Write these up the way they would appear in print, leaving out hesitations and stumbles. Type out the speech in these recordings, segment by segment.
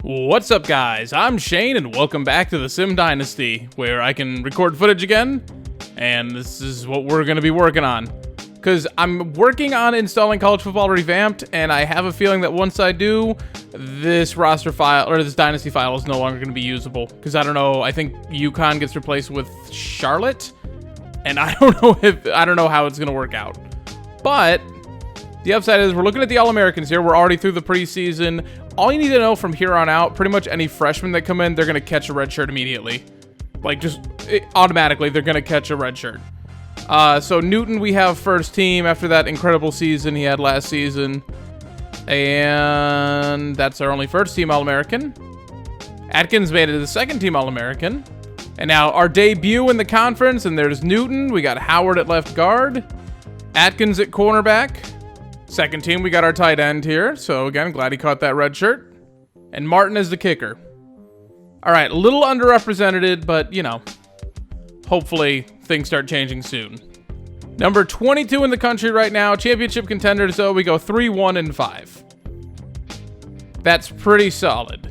What's up, guys? I'm Shane, and welcome back to the Sim Dynasty, where I can record footage again, and this is what we're going to be working on. Because I'm working on installing College Football Revamped, and I have a feeling that once I do, this roster file, or this Dynasty file, is no longer going to be usable. Because I don't know, I think UConn gets replaced with Charlotte, and I don't know how it's going to work out. But the upside is we're looking at the All-Americans here. We're already through the preseason. All you need to know from here on out, pretty much any freshmen that come in, they're going to catch a red shirt immediately. Like, automatically, they're going to catch a red shirt. So Newton, we have first team after that incredible season he had last season. And that's our only first team All-American. Atkins made it to the second team All-American. And now our debut in the conference, and there's Newton. We got Howard at left guard. Atkins at cornerback. Second team, we got our tight end here. So again, glad he caught that red shirt. And Martin is the kicker. All right, a little underrepresented, but, you know, hopefully things start changing soon. Number 22 in the country right now. Championship contenders, though, we go 3-1-5. That's pretty solid.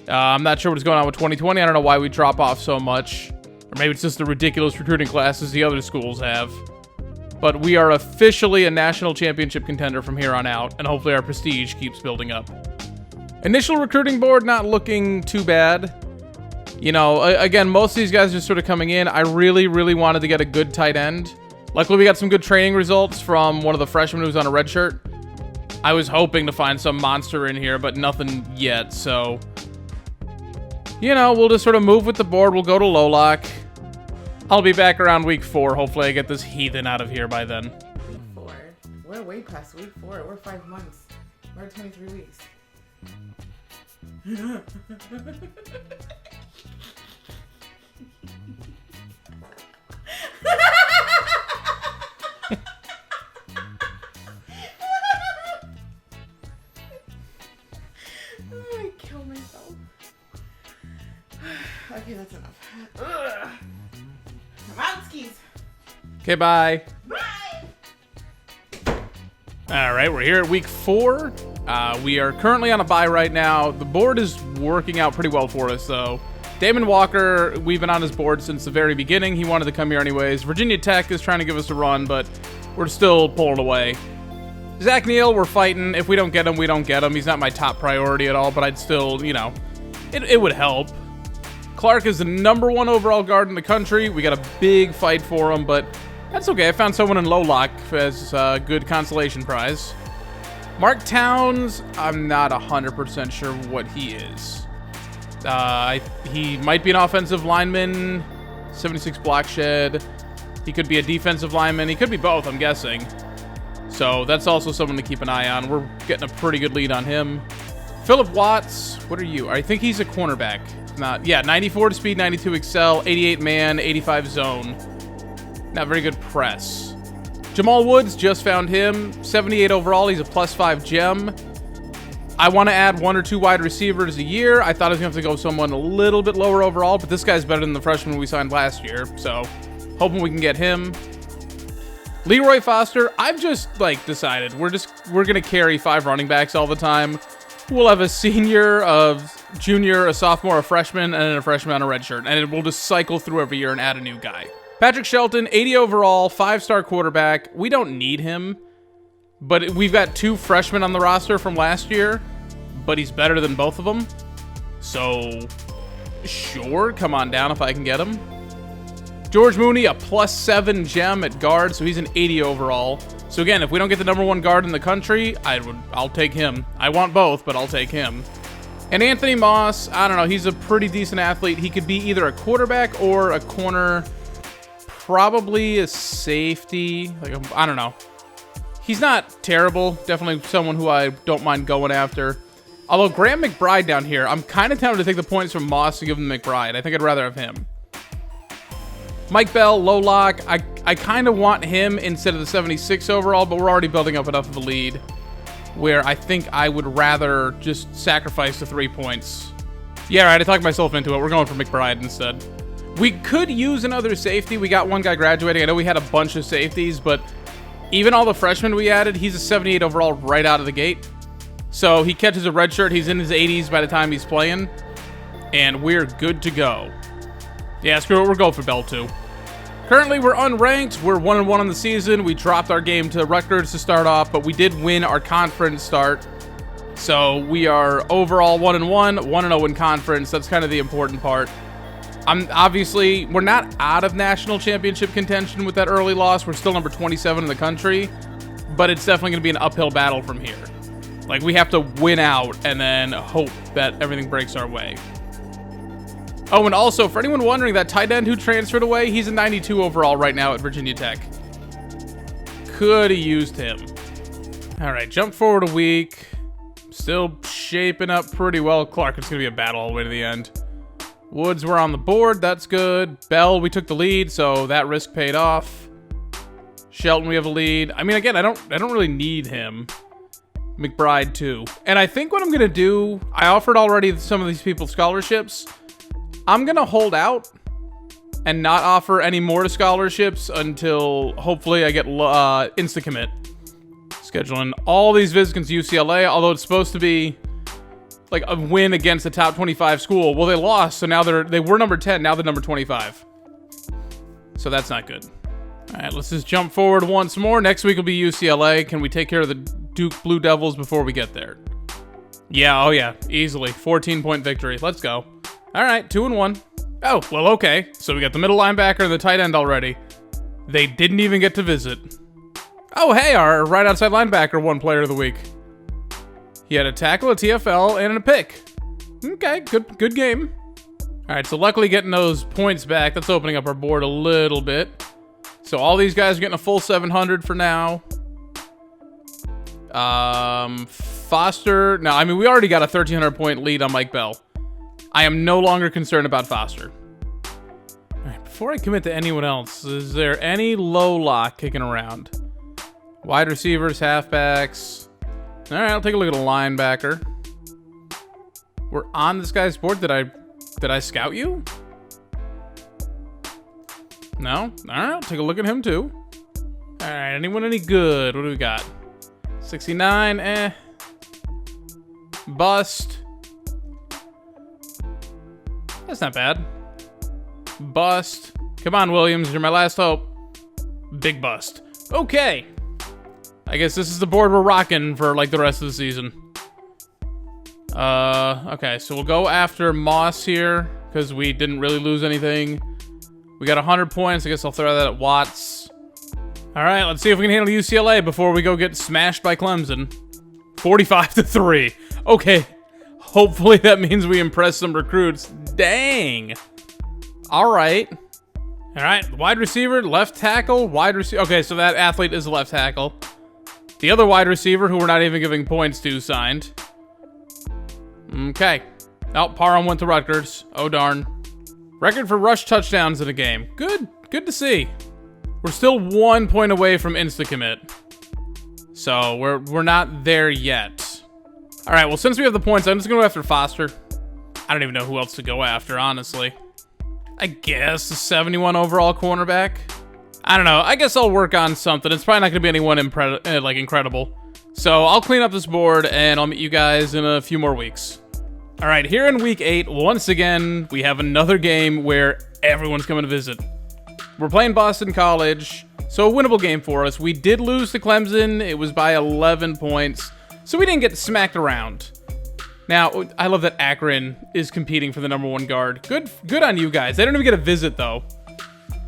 I'm not sure what's going on with 2020. I don't know why we drop off so much. Or maybe it's just the ridiculous recruiting classes the other schools have. But we are officially a national championship contender from here on out, and hopefully our prestige keeps building up. Initial recruiting board not looking too bad. You know, again, most of these guys are sort of coming in. I really, really wanted to get a good tight end. Luckily, we got some good training results from one of the freshmen who was on a red shirt. I was hoping to find some monster in here, but nothing yet, so... You know, we'll just sort of move with the board. We'll go to low lock. I'll be back around week 4. Hopefully I get this heathen out of here by then. Week 4? We're way past week 4. We're 5 months. We're at 23 weeks. I'm gonna kill myself. Okay, that's enough. Ugh. I'm on skis. Okay, bye. Bye! All right, we're here at week 4. We are currently on a bye right now. The board is working out pretty well for us, though. Damon Walker, we've been on his board since the very beginning. He wanted to come here anyways. Virginia Tech is trying to give us a run, but we're still pulling away. Zach Neal, we're fighting. If we don't get him, we don't get him. He's not my top priority at all, but I'd still, you know, it would help. Clark is the number 1 overall guard in the country. We got a big fight for him, but that's okay. I found someone in low lock as a good consolation prize. Mark Towns, I'm not 100% sure what he is. He might be an offensive lineman, 76 block shed. He could be a defensive lineman. He could be both, I'm guessing. So that's also someone to keep an eye on. We're getting a pretty good lead on him. Philip Watts, what are you? I think he's a cornerback. Not, yeah, 94 to speed, 92 excel, 88 man, 85 zone. Not very good press. Jamal Woods, just found him. 78 overall, he's a +5 gem. I want to add 1 or 2 wide receivers a year. I thought I was going to have to go someone a little bit lower overall, but this guy's better than the freshman we signed last year, so hoping we can get him. Leroy Foster, I've just, decided we're going to carry 5 running backs all the time. We'll have a senior, a junior, a sophomore, a freshman, and then a freshman on a red shirt, and it will just cycle through every year and add a new guy. Patrick Shelton, 80 overall, 5-star quarterback. We don't need him, but we've got 2 freshmen on the roster from last year, but he's better than both of them. So, sure, come on down if I can get him. George Mooney, a +7 gem at guard, so he's an 80 overall. So again, if we don't get the number 1 guard in the country, I'll take him. I want both, but I'll take him. And Anthony Moss, I don't know, he's a pretty decent athlete. He could be either a quarterback or a corner, probably a safety. I don't know. He's not terrible. Definitely someone who I don't mind going after. Although Graham McBride down here, I'm kind of tempted to take the points from Moss and give him McBride. I think I'd rather have him. Mike Bell, low lock. I kind of want him instead of the 76 overall, but we're already building up enough of a lead where I think I would rather just sacrifice the 3 points. Yeah, right, I talked myself into it. We're going for McBride instead. We could use another safety. We got 1 guy graduating. I know we had a bunch of safeties, but even all the freshmen we added, he's a 78 overall right out of the gate. So he catches a red shirt. He's in his 80s by the time he's playing. And we're good to go. Yeah, screw it. We'll go for Bell 2. Currently, we're unranked. We're 1-1 on the season. We dropped our game to Rutgers to start off, but we did win our conference start. So we are overall 1-1, 1-0 in conference. That's kind of the important part. Obviously, we're not out of national championship contention with that early loss. We're still number 27 in the country, but it's definitely going to be an uphill battle from here. Like, we have to win out and then hope that everything breaks our way. Oh, and also, for anyone wondering, that tight end who transferred away, he's a 92 overall right now at Virginia Tech. Could have used him. All right, jump forward a week. Still shaping up pretty well. Clark, it's going to be a battle all the way to the end. Woods, we're on the board. That's good. Bell, we took the lead, so that risk paid off. Shelton, we have a lead. I mean, again, I don't really need him. McBride, too. And I think what I'm going to do, I offered already some of these people scholarships. I'm going to hold out and not offer any more scholarships until hopefully I get insta-commit. Scheduling all these visits against UCLA, although it's supposed to be like a win against a top 25 school. Well, they lost, so now they were number 10, now they're number 25. So that's not good. All right, let's just jump forward once more. Next week will be UCLA. Can we take care of the Duke Blue Devils before we get there? Yeah, oh yeah, easily. 14-point victory. Let's go. All right, 2-1. Oh, well, okay. So we got the middle linebacker and the tight end already. They didn't even get to visit. Oh, hey, our right outside linebacker won player of the week. He had a tackle, a TFL, and a pick. Okay, good game. All right, so luckily getting those points back, that's opening up our board a little bit. So all these guys are getting a full 700 for now. Foster, no, I mean, we already got a 1,300-point lead on Mike Bell. I am no longer concerned about Foster. All right, before I commit to anyone else, is there any low lock kicking around? Wide receivers, halfbacks. All right, I'll take a look at a linebacker. We're on this guy's board. Did I scout you? No? All right, I'll take a look at him too. All right, anyone any good? What do we got? 69, Bust. That's not bad. Bust. Come on, Williams. You're my last hope. Big bust. Okay. I guess this is the board we're rocking for, like, the rest of the season. Okay, so we'll go after Moss here, because we didn't really lose anything. We got 100 points. I guess I'll throw that at Watts. All right, let's see if we can handle UCLA before we go get smashed by Clemson. 45-3. Okay. Hopefully that means we impress some recruits. Dang. All right. All right, wide receiver, left tackle, wide receiver. Okay, so that athlete is a left tackle. The other wide receiver, who we're not even giving points to, signed. Okay. Oh, Parham went to Rutgers. Oh, darn. Record for rush touchdowns in a game. Good. Good to see. We're still 1 point away from insta-commit. So, we're not there yet. All right, well, since we have the points, I'm just going to go after Foster. I don't even know who else to go after, honestly. I guess a 71 overall cornerback. I don't know. I guess I'll work on something. It's probably not going to be anyone incredible. So I'll clean up this board, and I'll meet you guys in a few more weeks. All right, here in week 8, once again, we have another game where everyone's coming to visit. We're playing Boston College, so a winnable game for us. We did lose to Clemson. It was by 11 points, so we didn't get smacked around. Now, I love that Akron is competing for the #1 guard. Good on you guys. They don't even get a visit, though.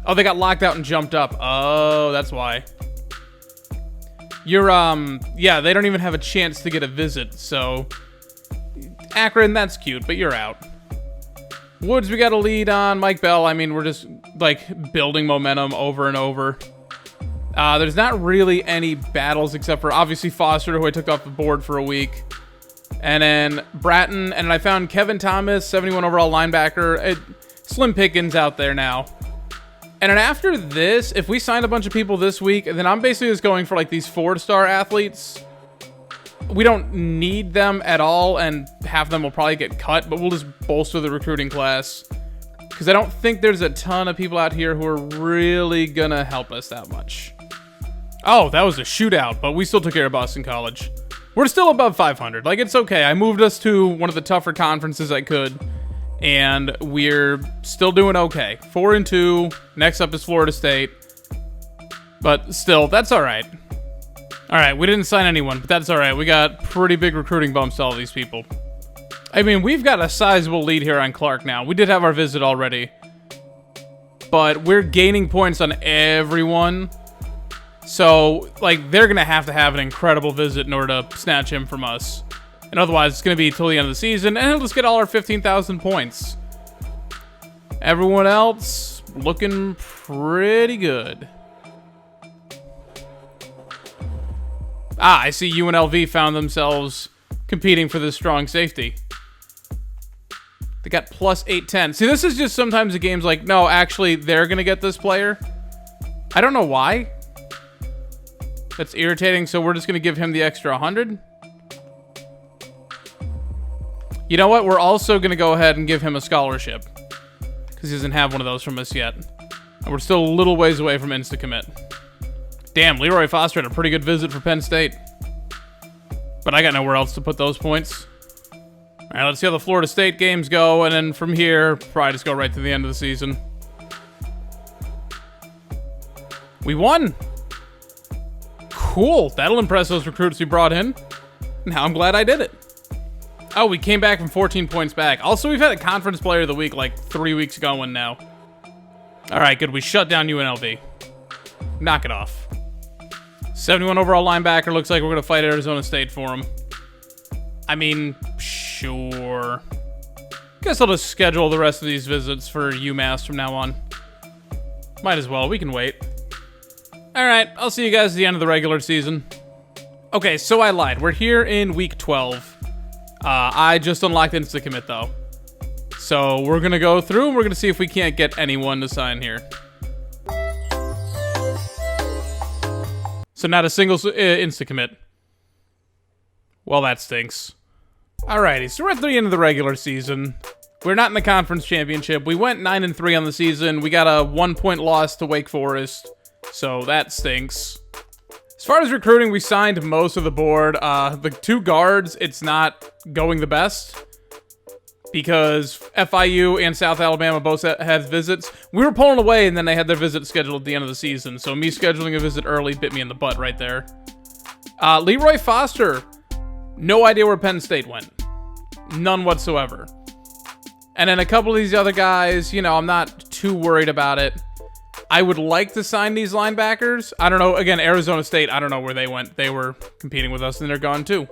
Oh, they got locked out and jumped up. Oh, that's why. Yeah, they don't even have a chance to get a visit, so... Akron, that's cute, but you're out. Woods, we got a lead on. Mike Bell, I mean, we're just, like, building momentum over and over. There's not really any battles except for, obviously, Foster, who I took off the board for a week. And then Bratton, and I found Kevin Thomas, 71 overall linebacker. Slim pickings out there now. And then after this, if we sign a bunch of people this week, then I'm basically just going for, like, these 4-star athletes. We don't need them at all, and half of them will probably get cut, but we'll just bolster the recruiting class. Because I don't think there's a ton of people out here who are really going to help us that much. Oh, that was a shootout, but we still took care of Boston College. we're still above 500. Like, it's okay. I moved us to one of the tougher conferences I could, and we're still doing okay. 4-2. Next up is Florida State. But still, that's all right. All right, we didn't sign anyone, but that's all right. We got pretty big recruiting bumps to all these people. I mean, we've got a sizable lead here on Clark now. We did have our visit already, but we're gaining points on everyone. So, like, they're going to have an incredible visit in order to snatch him from us. And otherwise, it's going to be till the end of the season, and he'll just get all our 15,000 points. Everyone else looking pretty good. Ah, I see UNLV found themselves competing for this strong safety. They got plus 810. See, this is just sometimes the game's like, no, actually, they're going to get this player. I don't know why. That's irritating, so we're just going to give him the extra 100. You know what? We're also going to go ahead and give him a scholarship, because he doesn't have one of those from us yet. And we're still a little ways away from insta-commit. Damn, Leroy Foster had a pretty good visit for Penn State. But I got nowhere else to put those points. All right, let's see how the Florida State games go, and then from here, probably just go right to the end of the season. We won! Cool, that'll impress those recruits we brought in. Now I'm glad I did it. Oh, we came back from 14 points back. Also, we've had a Conference Player of the Week like 3 weeks going now. All right, good, we shut down UNLV. Knock it off. 71 overall linebacker, looks like we're going to fight Arizona State for him. I mean, sure. Guess I'll just schedule the rest of these visits for UMass from now on. Might as well, we can wait. Alright, I'll see you guys at the end of the regular season. Okay, so I lied. We're here in week 12. I just unlocked insta-commit though. So we're going to go through and we're going to see if we can't get anyone to sign here. So not a single insta-commit. Well, that stinks. Alrighty, so we're at the end of the regular season. We're not in the conference championship. We went 9-3 on the season. We got a 1-point loss to Wake Forest, so that stinks. As far as recruiting, we signed most of the board. The 2 guards, it's not going the best because FIU and South Alabama both had visits. We were pulling away, and then they had their visit scheduled at the end of the season, so me scheduling a visit early bit me in the butt right there. Leroy Foster, no idea where Penn State went. None whatsoever. And then a couple of these other guys, you know, I'm not too worried about it. I would like to sign these linebackers. I don't know. Again, Arizona State, I don't know where they went. They were competing with us, and they're gone too.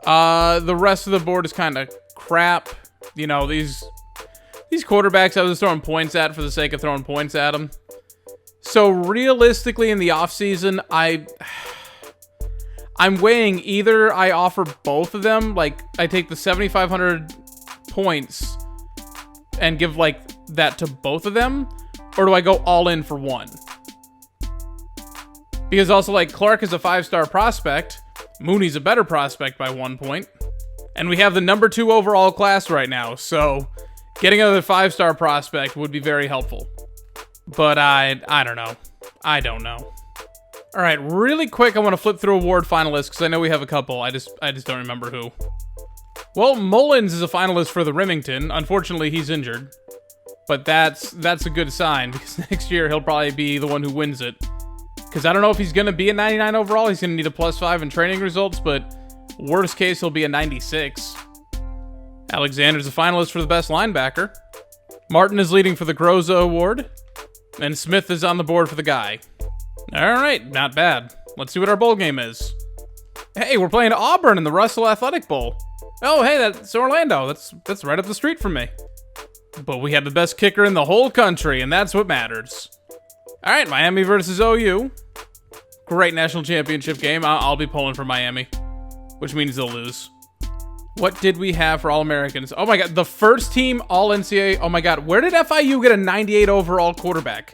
The rest of the board is kind of crap. You know, these quarterbacks I was just throwing points at for the sake of throwing points at them. So realistically, in the offseason, I'm weighing either I offer both of them, like I take the 7,500 points and give like that to both of them, or do I go all in for one? Because also, like, Clark is a 5-star prospect, Mooney's a better prospect by 1 point, and we have the number 2 overall class right now, so getting another 5-star prospect would be very helpful. But I don't know. I don't know. All right, really quick, I want to flip through award finalists because I know we have a couple. I just don't remember who. Well, Mullins is a finalist for the Remington. Unfortunately, he's injured. But that's a good sign because next year he'll probably be the one who wins it. Because I don't know if he's going to be a 99 overall. He's going to need a +5 in training results, but worst case, he'll be a 96. Alexander's a finalist for the best linebacker. Martin is leading for the Groza Award. And Smith is on the board for the guy. All right, not bad. Let's see what our bowl game is. Hey, we're playing Auburn in the Russell Athletic Bowl. Oh, hey, that's Orlando. That's right up the street from me. But we have the best kicker in the whole country, and that's what matters. All right, Miami versus OU. Great national championship game. I'll be pulling for Miami, which means they'll lose. What did we have for All-Americans? Oh my God, the first team All-NCAA. Oh my God, where did FIU get a 98 overall quarterback?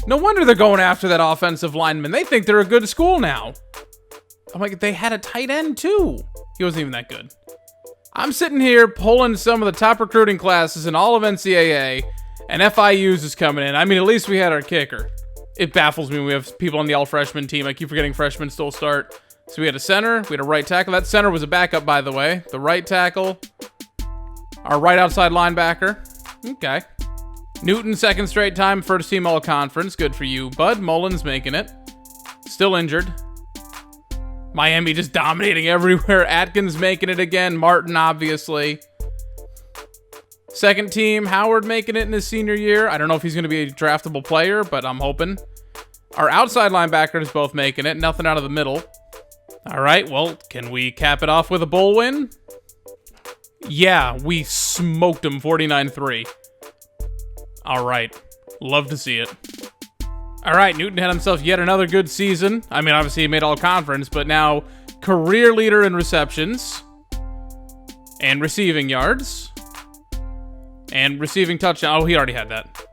No wonder they're going after that offensive lineman. They think they're a good school now. Oh my God, they had a tight end too. He wasn't even that good. I'm sitting here pulling some of the top recruiting classes in all of NCAA, and FIU's is coming in. I mean, at least we had our kicker. It baffles me when we have people on the all-freshman team. I keep forgetting freshmen still start. So we had a center. We had a right tackle. That center was a backup, by the way. The right tackle. Our right outside linebacker. Okay. Newton, second straight time, first team all-conference. Good for you, bud. Mullins making it. Still injured. Miami just dominating everywhere. Atkins making it again. Martin, obviously. Second team, Howard making it in his senior year. I don't know if he's going to be a draftable player, but I'm hoping. Our outside linebackers both making it. Nothing out of the middle. All right, well, can we cap it off with a bowl win? Yeah, we smoked them 49-3. All right. Love to see it. All right, Newton had himself yet another good season. I mean, obviously he made all conference, but now career leader in receptions and receiving yards and receiving touchdown. Oh, he already had that.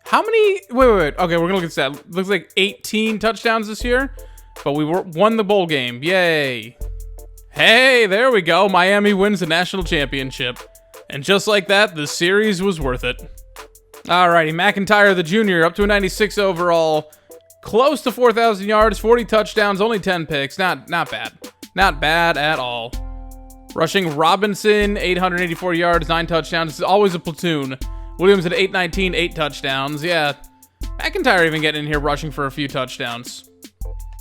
How many? Wait. Okay, we're going to look at that. Looks like 18 touchdowns this year, but we won the bowl game. Yay. Hey, there we go. Miami wins the national championship. And just like that, the series was worth it. Alrighty, McIntyre the junior, up to a 96 overall. Close to 4,000 yards, 40 touchdowns, only 10 picks. Not bad. Not bad at all. Rushing Robinson, 884 yards, 9 touchdowns. This is always a platoon. Williams at 819, 8 touchdowns. Yeah, McIntyre even getting in here rushing for a few touchdowns.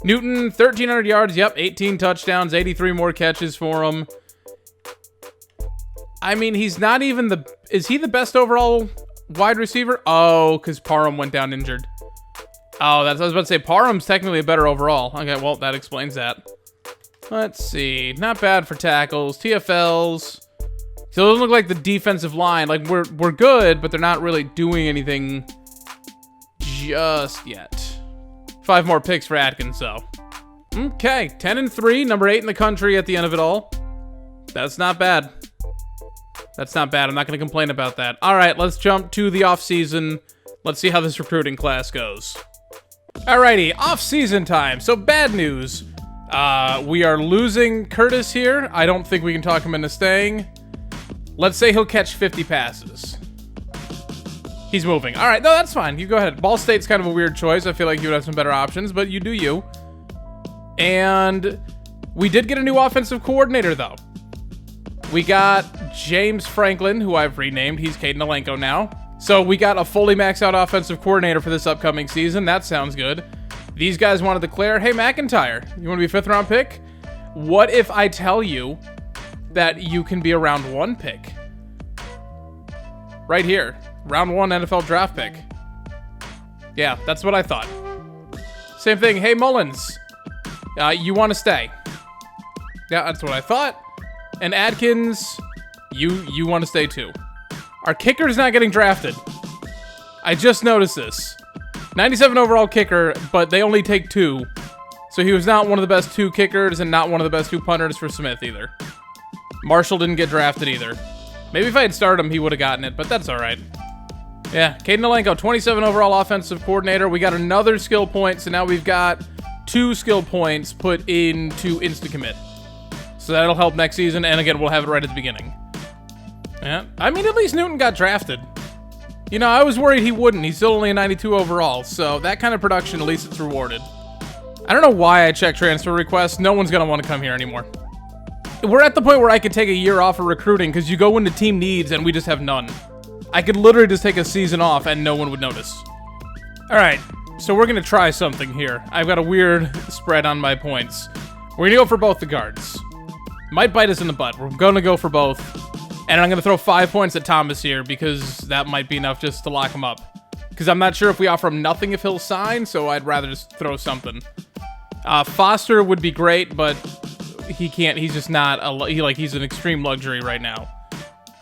Newton, 1,300 yards. Yep, 18 touchdowns, 83 more catches for him. I mean, he's not even the... Is he the best overall wide receiver? Oh, because Parham went down injured. Oh, I was about to say, Parham's technically a better overall. Okay, well, that explains that. Let's see. Not bad for tackles. TFLs. So it doesn't look like the defensive line. Like, we're good, but they're not really doing anything just yet. 5 more picks for Atkins, though. Okay, 10-3, number 8 in the country at the end of it all. That's not bad. That's not bad. I'm not going to complain about that. All right, let's jump to the off-season. Let's see how this recruiting class goes. Alrighty, off-season time. So bad news. We are losing Curtis here. I don't think we can talk him into staying. Let's say he'll catch 50 passes. He's moving. All right, no, that's fine. You go ahead. Ball State's kind of a weird choice. I feel like you would have some better options, but you do you. And we did get a new offensive coordinator, though. We got James Franklin, who I've renamed. He's Caden Alenko now. So we got a fully maxed out offensive coordinator for this upcoming season. That sounds good. These guys want to declare, hey, McIntyre, you want to be a 5th round pick? What if I tell you that you can be a round 1 pick? Right here. Round 1 NFL draft pick. Yeah, that's what I thought. Same thing. Hey, Mullins, you want to stay? Yeah, that's what I thought. And Atkins, you want to stay too. Our kicker's not getting drafted. I just noticed this. 97 overall kicker, but they only take 2. So he was not one of the best 2 kickers and not one of the best 2 punters for Smith either. Marshall didn't get drafted either. Maybe if I had started him, he would have gotten it, but that's all right. Yeah, Caden Alenko, 27 overall offensive coordinator. We got another skill point, so now we've got 2 skill points put into Instacommit. So that'll help next season, and again, we'll have it right at the beginning. Yeah, I mean, at least Newton got drafted. You know, I was worried he wouldn't. He's still only a 92 overall, so that kind of production, at least it's rewarded. I don't know why I check transfer requests. No one's going to want to come here anymore. We're at the point where I could take a year off of recruiting because you go into team needs and we just have none. I could literally just take a season off and no one would notice. All right, so we're going to try something here. I've got a weird spread on my points. We're going to go for both the guards. Might bite us in the butt. We're going to go for both. And I'm going to throw 5 points at Thomas here because that might be enough just to lock him up. Because I'm not sure if we offer him nothing if he'll sign, so I'd rather just throw something. Foster would be great, but he can't. He's just not. He's an extreme luxury right now.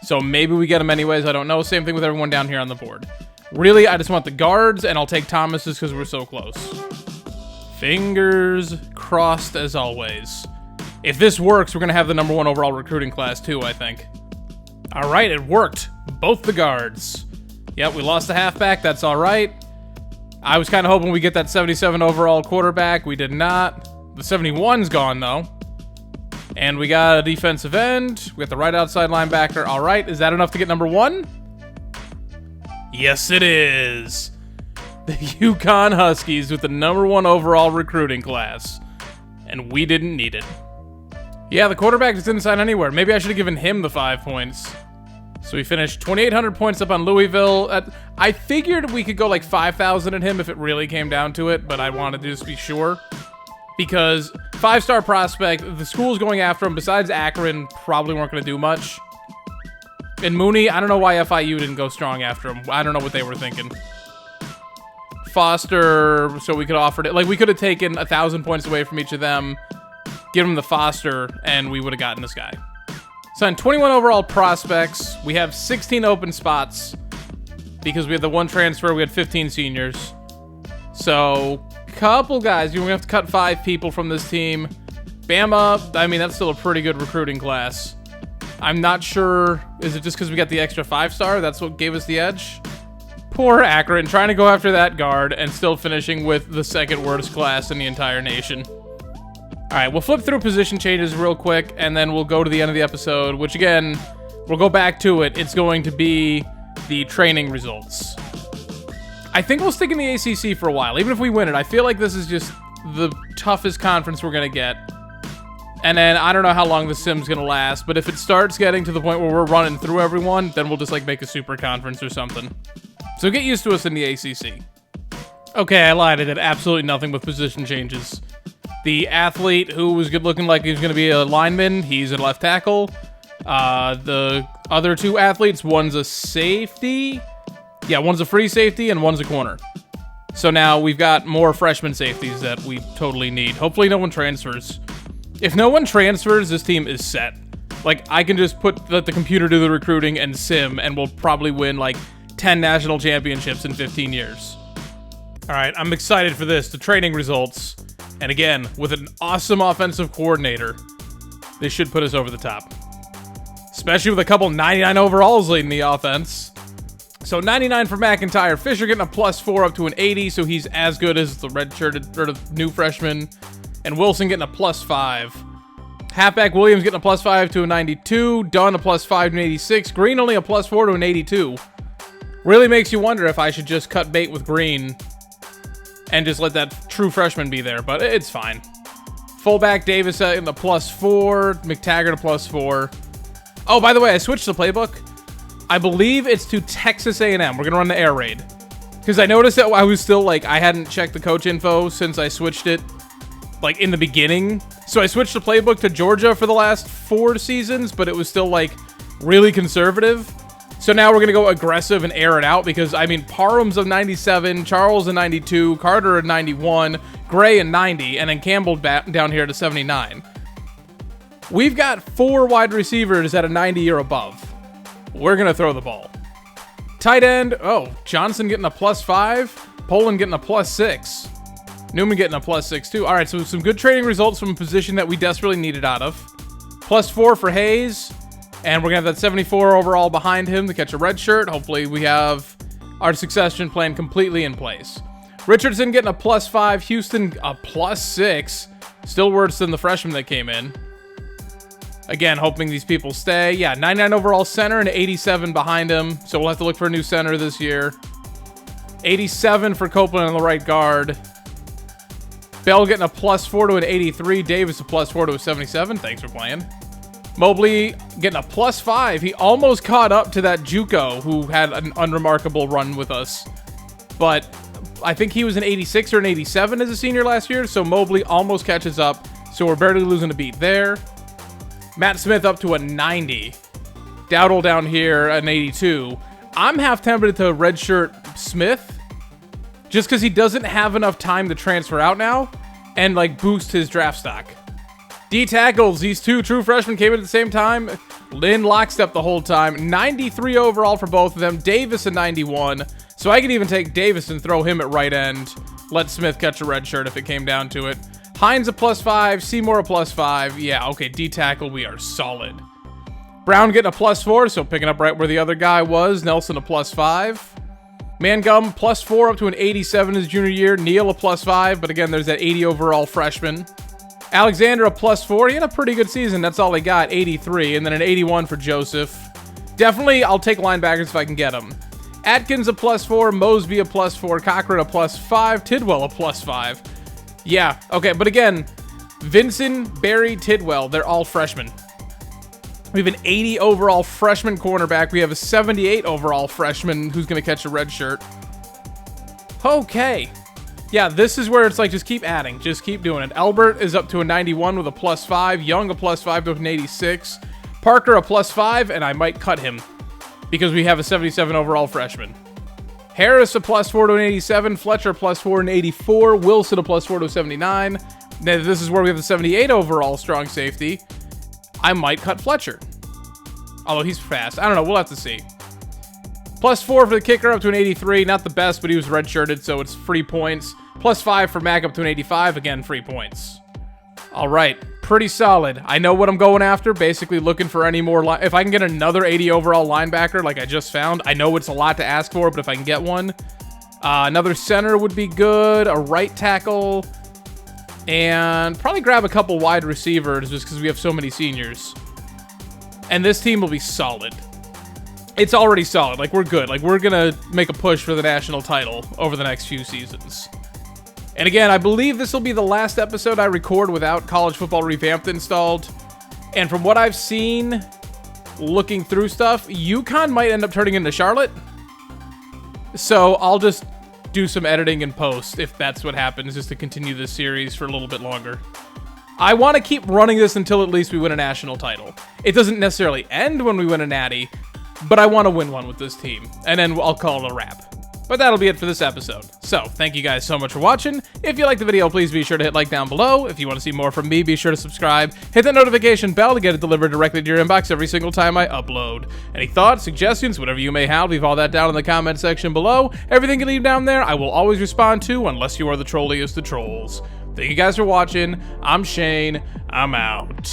So maybe we get him anyways. I don't know. Same thing with everyone down here on the board. Really, I just want the guards, and I'll take Thomas's because we're so close. Fingers crossed as always. If this works, we're going to have the number 1 overall recruiting class too, I think. All right, it worked. Both the guards. Yep, we lost the halfback. That's all right. I was kind of hoping we get that 77 overall quarterback. We did not. The 71's gone, though. And we got a defensive end. We got the right outside linebacker. All right, is that enough to get number 1? Yes, it is. The UConn Huskies with the #1 overall recruiting class. And we didn't need it. Yeah, the quarterback just didn't sign anywhere. Maybe I should have given him the 5 points. So we finished 2,800 points up on Louisville. I figured we could go like 5,000 at him if it really came down to it, but I wanted to just be sure. Because 5-star prospect, the schools going after him, besides Akron, probably weren't going to do much. And Mooney, I don't know why FIU didn't go strong after him. I don't know what they were thinking. Foster, so we could have offered it. Like, we could have taken 1,000 points away from each of them, give him the Foster, and we would have gotten this guy. Signed 21 overall prospects. We have 16 open spots because we had the 1 transfer. We had 15 seniors. So, couple guys. You're going to have to cut 5 people from this team. Bama, I mean, that's still a pretty good recruiting class. I'm not sure. Is it just because we got the extra 5-star? That's what gave us the edge? Poor Akron, trying to go after that guard and still finishing with the 2nd worst class in the entire nation. All right, we'll flip through position changes real quick, and then we'll go to the end of the episode, which again, we'll go back to it. It's going to be the training results. I think we'll stick in the ACC for a while, even if we win it. I feel like this is just the toughest conference we're going to get. And then I don't know how long the sim's going to last, but if it starts getting to the point where we're running through everyone, then we'll just like make a super conference or something. So get used to us in the ACC. Okay, I lied. I did absolutely nothing with position changes. The athlete who was good looking like he was going to be a lineman, he's a left tackle. The other 2 athletes, one's a safety. Yeah, one's a free safety and one's a corner. So now we've got more freshman safeties that we totally need. Hopefully no one transfers. If no one transfers, this team is set. Like, I can just let the computer do the recruiting and sim, and we'll probably win like 10 national championships in 15 years. All right, I'm excited for this, the training results. And again, with an awesome offensive coordinator, this should put us over the top. Especially with a couple 99 overalls leading the offense. So 99 for McIntyre. Fisher getting a +4 up to an 80, so he's as good as the redshirted or the new freshman. And Wilson getting a +5. Halfback Williams getting a +5 to a 92. Dunn a +5 to an 86. Green only a +4 to an 82. Really makes you wonder if I should just cut bait with Green and just let that true freshman be there, but it's fine. Fullback Davis in the +4. McTaggart a +4. Oh, by the way, I switched the playbook. I believe it's to Texas A&M. We're going to run the air raid. Because I noticed that I was still, like, I hadn't checked the coach info since I switched it, like, in the beginning. So I switched the playbook to Georgia for the last 4 seasons, but it was still, like, really conservative. So now we're going to go aggressive and air it out because, I mean, Parham's a 97, Charles a 92, Carter a 91, Gray a 90, and then Campbell down here to 79. We've got 4 wide receivers at a 90 or above. We're going to throw the ball. Tight end, oh, Johnson getting a +5, Poland getting a +6, Newman getting a +6 too. All right, so some good trading results from a position that we desperately needed out of. +4 for Hayes. And we're going to have that 74 overall behind him to catch a red shirt. Hopefully we have our succession plan completely in place. Richardson getting a +5. Houston a +6. Still worse than the freshman that came in. Again, hoping these people stay. Yeah, 99 overall center and 87 behind him. So we'll have to look for a new center this year. 87 for Copeland on the right guard. Bell getting a +4 to an 83. Davis a +4 to a 77. Thanks for playing. Mobley getting a +5. He almost caught up to that JUCO who had an unremarkable run with us. But I think he was an 86 or an 87 as a senior last year, so Mobley almost catches up. So we're barely losing a beat there. Matt Smith up to a 90. Dowdle down here an 82. I'm half tempted to redshirt Smith just because he doesn't have enough time to transfer out now and like boost his draft stock. D tackles, these 2 true freshmen came in at the same time. Lynn lockstep the whole time. 93 overall for both of them. Davis a 91. So I could even take Davis and throw him at right end. Let Smith catch a red shirt if it came down to it. Hines a +5. Seymour a +5. Yeah, okay, D tackle, we are solid. Brown getting a +4, so picking up right where the other guy was. Nelson a +5. Mangum +4 up to an 87 his junior year. Neal a +5, but again, there's that 80 overall freshman. Alexander a +4. He had a pretty good season. That's all he got, 83. And then an 81 for Joseph. Definitely, I'll take linebackers if I can get them. Atkins a +4, Mosby a +4, Cochran a +5, Tidwell a +5. Yeah, okay, but again, Vincent, Barry, Tidwell, they're all freshmen. We have an 80 overall freshman cornerback. We have a 78 overall freshman who's going to catch a red shirt. Okay. Yeah, this is where it's like, just keep adding. Just keep doing it. Albert is up to a 91 with a +5. Young a +5 to an 86. Parker a +5, and I might cut him because we have a 77 overall freshman. Harris a +4 to an 87. Fletcher +4 to an 84. Wilson a +4 to a 79. Now, this is where we have the 78 overall strong safety. I might cut Fletcher. Although he's fast. I don't know. We'll have to see. +4 for the kicker up to an 83. Not the best, but he was redshirted, so it's free points. +5 for Mac up to an 85. Again, free points. All right. Pretty solid. I know what I'm going after. Basically looking for any more... If I can get another 80 overall linebacker like I just found, I know it's a lot to ask for, but if I can get one. Another center would be good. A right tackle. And probably grab a couple wide receivers just because we have so many seniors. And this team will be solid. It's already solid. Like, we're good. Like, we're going to make a push for the national title over the next few seasons. And again, I believe this will be the last episode I record without College Football Revamped installed. And from what I've seen, looking through stuff, UConn might end up turning into Charlotte. So I'll just do some editing and post if that's what happens, just to continue this series for a little bit longer. I want to keep running this until at least we win a national title. It doesn't necessarily end when we win a natty, but I want to win one with this team, and then I'll call it a wrap. But that'll be it for this episode. So, thank you guys so much for watching. If you liked the video, please be sure to hit like down below. If you want to see more from me, be sure to subscribe. Hit that notification bell to get it delivered directly to your inbox every single time I upload. Any thoughts, suggestions, whatever you may have, leave all that down in the comment section below. Everything you leave down there, I will always respond to, unless you are the trolliest of trolls. Thank you guys for watching. I'm Shane. I'm out.